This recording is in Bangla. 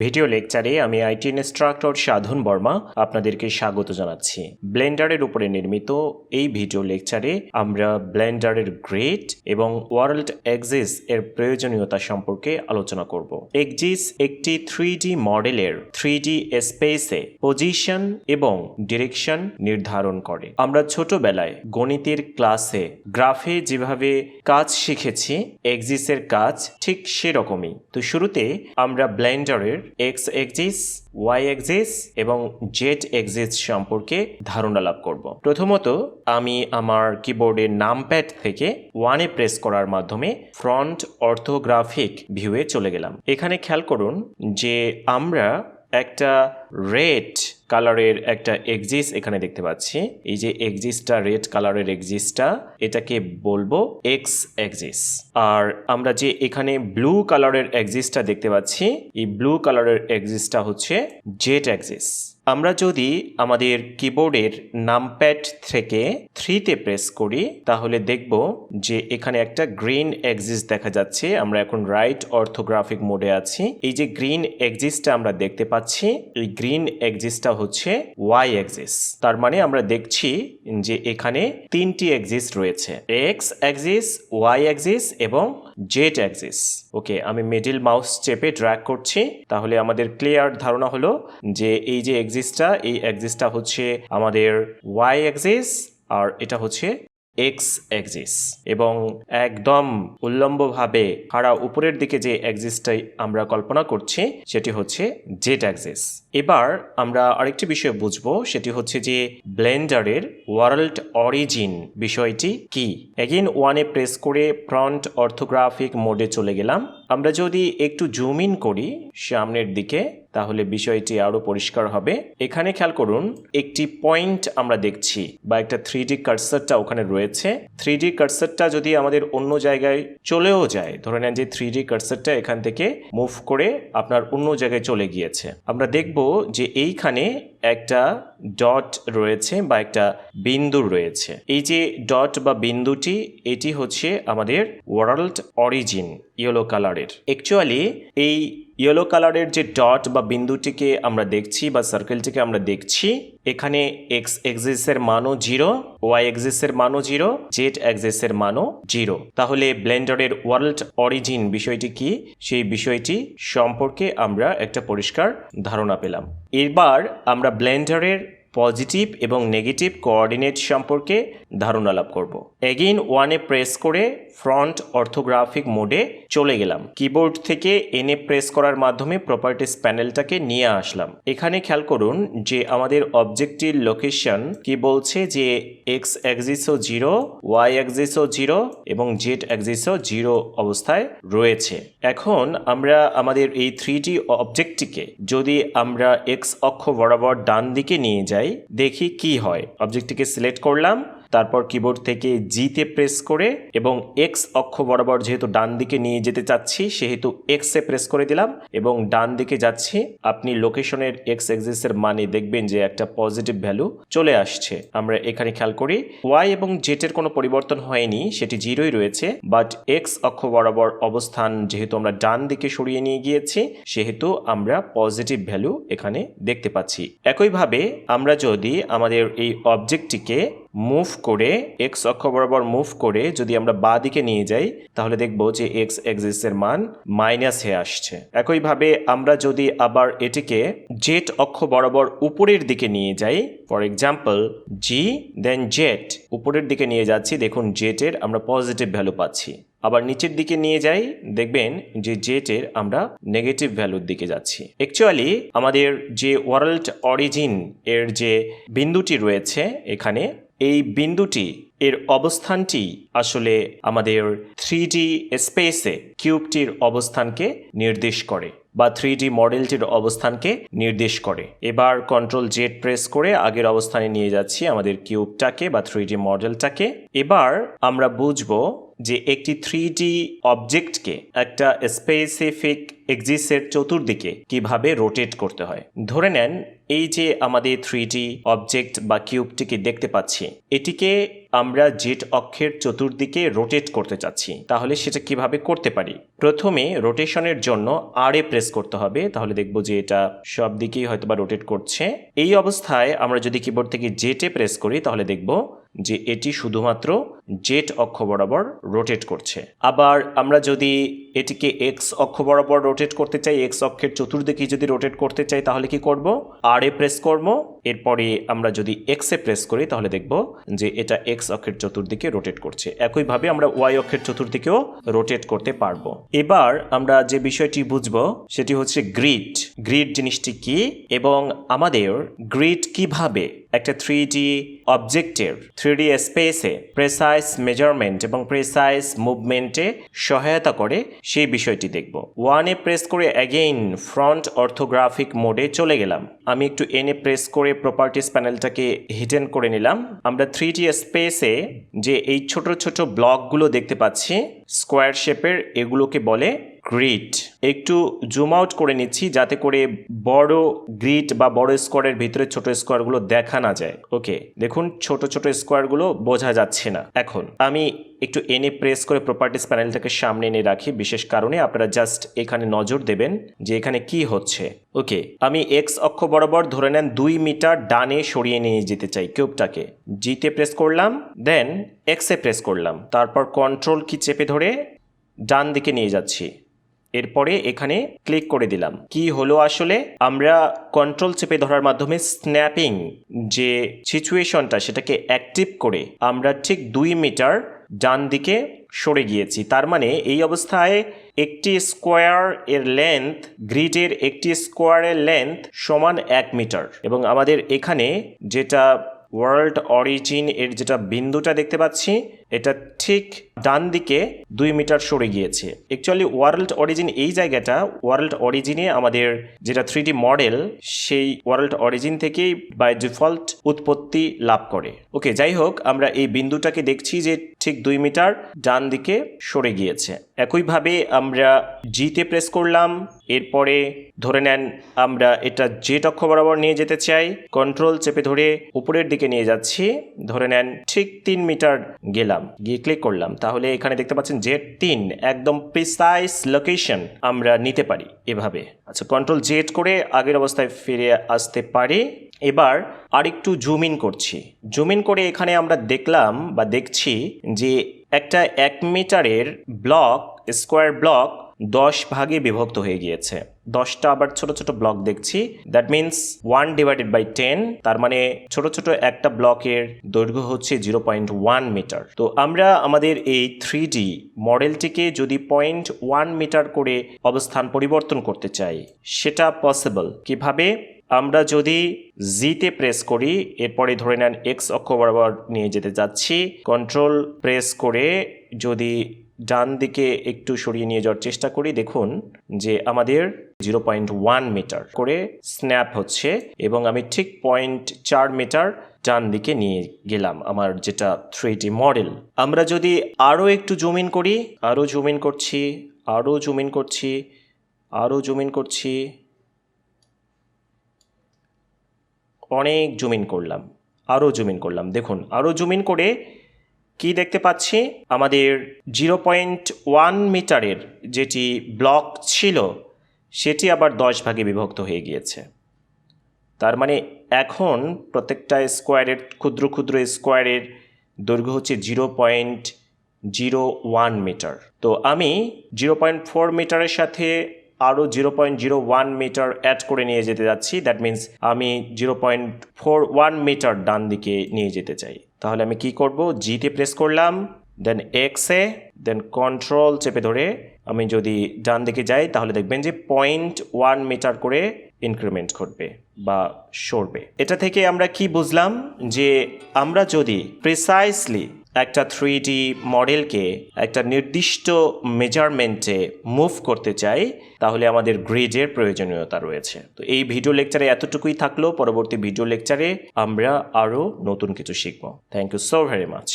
ভিডিও লেকচারে আমি আইটি ইনস্ট্রাক্টর সাধন বর্মা আপনাদেরকে স্বাগত জানাচ্ছি। ব্লেন্ডারের উপরে নির্মিত এই ভিডিও লেকচারে আমরা ব্লেন্ডারের গ্রেড এবং ওয়ার্ল্ড এক্সিস এর প্রয়োজনীয়তা সম্পর্কে আলোচনা করব। এক্সিস একটি 3D মডেলের 3D স্পেসে পজিশন এবং ডিরেকশন নির্ধারণ করে। আমরা ছোটবেলায় গণিতের ক্লাসে গ্রাফে যেভাবে কাজ শিখেছি, এক্সিসের কাজ ঠিক সেরকমই। তো শুরুতে আমরা ব্লেন্ডারের এক্স এক্সিস, ওয়াই এক্সিস এবং জেড এক্সিস সম্পর্কে ধারণা লাভ করব। প্রথমত আমি আমার কিবোর্ডের নামপ্যাড থেকে 1 প্রেস করার মাধ্যমে ফ্রন্ট অর্থোগ্রাফিক ভিউয়ে চলে গেলাম। এখানে খেয়াল করুন যে আমরা একটা রেড কালারের একটা এক্সিস এখানে দেখতে পাচ্ছি। এই যে এক্সিসটা, রেড কালারের এক্সিসটা, এটাকে বলবো এক্স এক্সিস। আর আমরা যে এখানে ব্লু কালারের এক্সিসটা দেখতে পাচ্ছি, এই ব্লু কালারের এক্সিসটা হচ্ছে জেড এক্সিস। আমরা যদি আমাদের কিবোর্ডের নামপ্যাড থেকে 3 প্রেস করি তাহলে দেখব যে এখানে একটা গ্রিন এক্সিস দেখা যাচ্ছে। আমরা এখন রাইট অর্থোগ্রাফিক মোডে আছি। এই যে গ্রিন এক্সিসটা আমরা দেখতে পাচ্ছি, এই গ্রিন এক্সিসটা হচ্ছে ওয়াই এক্সিস। তার মানে আমরা দেখছি যে এখানে 3টি এক্সিস রয়েছে, এক্স এক্সিস, ওয়াই এক্সিস এবং জেড এক্সিস। ওকে, আমি মিডল মাউস চেপে ড্র্যাগ করছি, তাহলে আমাদের ক্লিয়ার ধারণা হলো যে এই যে এই এক্সিসটা হচ্ছে আমাদের ওয়াই এক্সিস আর এটা হচ্ছে এক্স এক্সিস। এবং একদম উল্লম্বভাবে খাড়া উপরের দিকে যে এক্সিসটাই আমরা কল্পনা করছি সেটি হচ্ছে জেড এক্সিস। এবার আমরা আরেকটি বিষয় বুঝবো, সেটি হচ্ছে যে ব্লেন্ডারের ওয়ার্ল্ড অরিজিন বিষয়টি কি। এগেইন 1 প্রেস করে ফ্রন্ট অর্থোগ্রাফিক মোডে চলে গেলাম। আমরা যদি একটু জুম ইন করি সামনের দিকে তাহলে বিষয়টি আরো পরিষ্কার হবে। এখানে খেয়াল করুন একটি পয়েন্ট আমরা দেখছি, বা একটা 3D কার্সারটা ওখানে রয়েছে। 3D কার্সারটা যদি আমাদের অন্য জায়গায় চলেও যায়, ধরে নেন যে 3D কার্সারটা এখান থেকে মুভ করে আপনার অন্য জায়গায় চলে গিয়েছে, আমরা দেখব যে এইখানে একটা ডট রয়েছে বা একটা বিন্দু রয়েছে। এই যে ডট বা বিন্দুটি, এটি হচ্ছে আমাদের ওয়ার্ল্ড অরিজিন ইয়েলো কালারের। অ্যাকচুয়ালি এই ইয়েলো কালারের যে ডট বা বিন্দুটিকে আমরা দেখছি বা সার্কেলটিকে আমরা দেখছি, এখানে এক্স এক্সিসের মানও 0, ওয়াই এক্সিসের মানও 0, জেড এক্সিসের মানও 0। তাহলে ব্লেন্ডারের ওয়ার্ল্ড অরিজিন বিষয়টি কি, সেই বিষয়টি সম্পর্কে আমরা একটা পরিষ্কার ধারণা পেলাম। এবার আমরা ব্লেন্ডারের পজিটিভ এবং নেগেটিভ কোঅর্ডিনেট সম্পর্কে ধারণা লাভ করব। এগেইন 1 প্রেস করে ফ্রন্ট অর্থোগ্রাফিক মোডে চলে গেলাম। কিবোর্ড থেকে এনে প্রেস করার মাধ্যমে প্রপার্টিস প্যানেলটাকে নিয়ে আসলাম। এখানে খেয়াল করুন যে আমাদের অবজেক্টের লোকেশন কি বলছে, যে এক্স এক্সিসও 0, ওয়াই এক্সিসও 0 এবং জেড এক্সিসও 0 অবস্থায় রয়েছে। এখন আমরা আমাদের এই 3D অবজেক্টটিকে যদি আমরা এক্স অক্ষ বরাবর ডান দিকে নিয়ে যাই, দেখি কি হয়। অবজেক্টটিকে সিলেক্ট করলাম, তারপর কিবোর্ড থেকে জিতে প্রেস করে এবং এক্স অক্ষ বরাবর যেহেতু ডান দিকে নিয়ে যেতে চাচ্ছি সেহেতু এক্সে প্রেস করে দিলাম এবং ডান দিকে যাচ্ছি। আপনি লোকেশনের এক্স এক্সিসের মানে দেখবেন যে একটা পজিটিভ ভ্যালু চলে আসছে। আমরা এখানে খেয়াল করি ওয়াই এবং জেড কোনো পরিবর্তন হয়নি, সেটি 0ই রয়েছে, বাট এক্স অক্ষ বরাবর অবস্থান যেহেতু আমরা ডান দিকে সরিয়ে নিয়ে গিয়েছি সেহেতু আমরা পজিটিভ ভ্যালু এখানে দেখতে পাচ্ছি। একইভাবে আমরা যদি আমাদের এই অবজেক্টটিকে মুভ করে এক্স অক্ষ বরাবর মুভ করে যদি আমরা বাঁ দিকে নিয়ে যাই তাহলে দেখব যে এক্স এক্সিসের মান মাইনাসে আসছে। একইভাবে আমরা যদি আবার এটিকে জেড অক্ষ বরাবর উপরের দিকে নিয়ে যাই, for example G then Z, উপরের দিকে নিয়ে যাচ্ছি, দেখুন জেড আমরা পজিটিভ ভ্যালু পাচ্ছি। আবার নিচের দিকে নিয়ে যাই, দেখবেন যে জেড আমরা নেগেটিভ ভ্যালুর দিকে যাচ্ছি। অ্যাকচুয়ালি আমাদের যে ওয়ার্ল্ড অরিজিন এর যে বিন্দুটি রয়েছে এখানে, এই বিন্দুটি এর অবস্থানটি আসলে আমাদের 3D স্পেসে কিউবটির অবস্থানকে নির্দেশ করে বা 3D মডেলটির অবস্থানকে নির্দেশ করে। এবার কন্ট্রোল জেড প্রেস করে আগের অবস্থানে নিয়ে যাচ্ছি আমাদের কিউবটাকে বা 3D মডেলটাকে। এবার আমরা বুঝবো যে একটি 3D অবজেক্টকে একটা স্পেসিফিক এক্সিসের চতুর্দিকে কিভাবে রোটেট করতে হয়। ধরে নেন এই যে আমাদের 3D অবজেক্ট বা কিউবটিকে দেখতে পাচ্ছি, এটিকে আমরা জেড অক্ষের চতুর্দিকে রোটেট করতে চাচ্ছি। তাহলে সেটা কিভাবে করতে পারি? প্রথমে রোটেশনের জন্য আরে প্রেস করতে হবে, তাহলে দেখব যে এটা সব দিকেই হয়তোবা রোটেট করছে। এই অবস্থায় আমরা যদি কিবোর্ড থেকে জেটে প্রেস করি তাহলে দেখব যে এটি শুধুমাত্র জেড অক্ষ বরাবর রোটেট করছে। আবার আমরা যদি এটিকে এক্স অক্ষ বরাবর রোটেট করতে চাই, এক্স অক্ষের চতুর্দিকে যদি রোটেট করতে চাই তাহলে কি করব? আর এ প্রেস করব। এরপরে আমরা যদি এক্স এ প্রেস করি তাহলে দেখব যে এটা এক্স অক্ষের চতুর্দিকে রোটেট করছে। একইভাবে আমরা ওয়াই অক্ষের চতুর্দিকেও রোটেট করতে পারবো। এবার আমরা যে বিষয়টি বুঝবো সেটি হচ্ছে গ্রিড। গ্রিড জিনিসটি কি এবং আমাদের গ্রিড কিভাবে একটা 3D অবজেক্টের 3D স্পেসে প্রেসাইজ মেজারমেন্ট এবং প্রেসাইজ মুভমেন্টে সহায়তা করে সেই বিষয়টি দেখব। ওয়ানে প্রেস করে অ্যাগেইন ফ্রন্ট অর্থোগ্রাফিক মোডে চলে গেলাম। আমি একটু এনে প্রেস করে প্রপার্টিস প্যানেলটাকে হিডেন করে নিলাম। আমরা 3D স্পেসে যে এই ছোট ছোট ব্লকগুলো দেখতে পাচ্ছি স্কোয়ার শেপের, এগুলোকে বলে গ্রিড। একটু জুম আউট করে নিচ্ছি যাতে করে বড় গ্রিড বা বড় স্কোয়ারের ভিতরে ছোট স্কোয়ারগুলো দেখা না যায়। ওকে, দেখুন ছোট ছোট স্কোয়ারগুলো বোঝা যাচ্ছে না। এখন আমি একটু এনে প্রেস করে প্রপার্টিস প্যানেলটাকে সামনে এনে রাখি, বিশেষ কারণে আপনারা জাস্ট এখানে নজর দেবেন যে এখানে কি হচ্ছে। ওকে, আমি এক্স অক্ষ বরাবর ধরে নেন 2 মিটার ডানে সরিয়ে নিয়ে যেতে চাই কিউবটাকে। জিতে প্রেস করলাম, দেন এক্সে প্রেস করলাম, তারপর কন্ট্রোল কি চেপে ধরে ডান দিকে নিয়ে যাচ্ছি। এরপরে এখানে ক্লিক করে দিলাম। কি হলো আসলে? আমরা কন্ট্রোল চেপে ধরার মাধ্যমে স্ন্যাপিং যে সিচুয়েশনটা সেটাকে অ্যাক্টিভ করে আমরা ঠিক 2 মিটার ডান দিকে সরে গিয়েছি। তার মানে এই অবস্থায় একটি স্কোয়ার এর লেন্থ, গ্রিডের একটি স্কোয়ারের লেন্থ সমান 1 মিটার এবং আমাদের এখানে যেটা ওয়ার্ল্ড অরিজিন এর যেটা বিন্দুটা দেখতে পাচ্ছি এটা ঠিক ডান দিকে 2 মিটার সরে গিয়েছে। অ্যাকচুয়ালি ওয়ার্ল্ড অরিজিন এই জায়গাটা, ওয়ার্ল্ড অরিজিনে আমাদের যেটা 3D মডেল সেই ওয়ার্ল্ড অরিজিন থেকেই বাই ডিফল্ট উৎপত্তি লাভ করে। ওকে, যাই হোক, আমরা এই বিন্দুটাকে দেখছি যে ঠিক 2 মিটার ডান দিকে সরে গিয়েছে। একইভাবে আমরা জিতে প্রেস করলাম। এরপরে ধরে নেন আমরা এটা জেড অক্ষ বরাবর নিয়ে যেতে চাই, কন্ট্রোল চেপে ধরে উপরের দিকে নিয়ে যাচ্ছি। ধরে নেন ঠিক 3 মিটার গেলাম, গিয়ে ক্লিক করলাম, তাহলে এখানে দেখতে পাচ্ছেন জেড 3 একদম প্রিসাইজ লোকেশন আমরা নিতে পারি এভাবে। আচ্ছা, কন্ট্রোল জেড করে আগের অবস্থায় ফিরে আসতে পারি। এবার আরেকটু জুম ইন করছি। জুম ইন করে এখানে আমরা দেখলাম বা দেখছি যে একটা 1 মিটারের ব্লক, স্কোয়ার ব্লক 10 ভাগে বিভক্ত হয়ে গিয়েছে। 10টা আবার ছোট ছোট ব্লক দেখছি, দ্যাট মিনস 1/10। তার মানে ছোট ছোট একটা ব্লকের দৈর্ঘ্য হচ্ছে 0.1 মিটার। তো আমরা আমাদের এই 3D মডেলটিকে যদি 0.1 মিটার করে অবস্থান পরিবর্তন করতে চাই সেটা পসিবল কিভাবে? আমরা যদি জিতে প্রেস করি, এরপরে ধরে নেন এক্স অক্ষ বরাবর নিয়ে যেতে যাচ্ছি, কন্ট্রোল প্রেস করে যদি ডান দিকে একটু সরিয়ে নিয়ে যাওয়ার চেষ্টা করি, দেখুন যে আমাদের 0.1 মিটার করে স্ন্যাপ হচ্ছে এবং আমি ঠিক 0.4 মিটার ডান দিকে নিয়ে গেলাম আমার যেটা 3D মডেল। আমরা যদি আরও একটু জুম ইন করি, আরও জুম ইন করছি, আরও জুম ইন করছি, আরও জুম ইন করছি, অনেক জুম ইন করলাম, আরও জুম ইন করলাম। দেখুন আরও জুম ইন করে কি দেখতে পাচ্ছি? আমাদের 0.1 মিটারের যেটি ব্লক ছিল সেটি আবার 10 ভাগে বিভক্ত হয়ে গিয়েছে। তার মানে এখন প্রত্যেকটা স্কোয়ারের ক্ষুদ্র ক্ষুদ্র স্কোয়ারের দৈর্ঘ্য হচ্ছে 0.01 মিটার। তো আমি 0.4 মিটারের সাথে আরও 0.01 মিটার অ্যাড করে নিয়ে যেতে যাচ্ছি। দ্যাট মিন্স আমি 0.41 মিটার ডান দিকে নিয়ে যেতে চাই। তাহলে আমি কি করব? জিতে প্রেস করলাম, দেন এক্সে, দেন কন্ট্রোল চেপে ধরে আমি যদি ডান দিকে যাই তাহলে দেখবেন যে 0.1 মিটার করে ইনক্রিমেন্ট ঘটবে বা সরবে। এটা থেকে আমরা কি বুঝলাম? যে আমরা যদি প্রিসাইসলি একটা 3D মডেলকে একটা নির্দিষ্ট মেজারমেন্টে মুভ করতে চাই তাহলে আমাদের গ্রিডের প্রয়োজনীয়তা রয়েছে। তো এই ভিডিও লেকচারে এতটুকুই থাকলো। পরবর্তী ভিডিও লেকচারে আমরা আরও নতুন কিছু শিখব। Thank you so very much.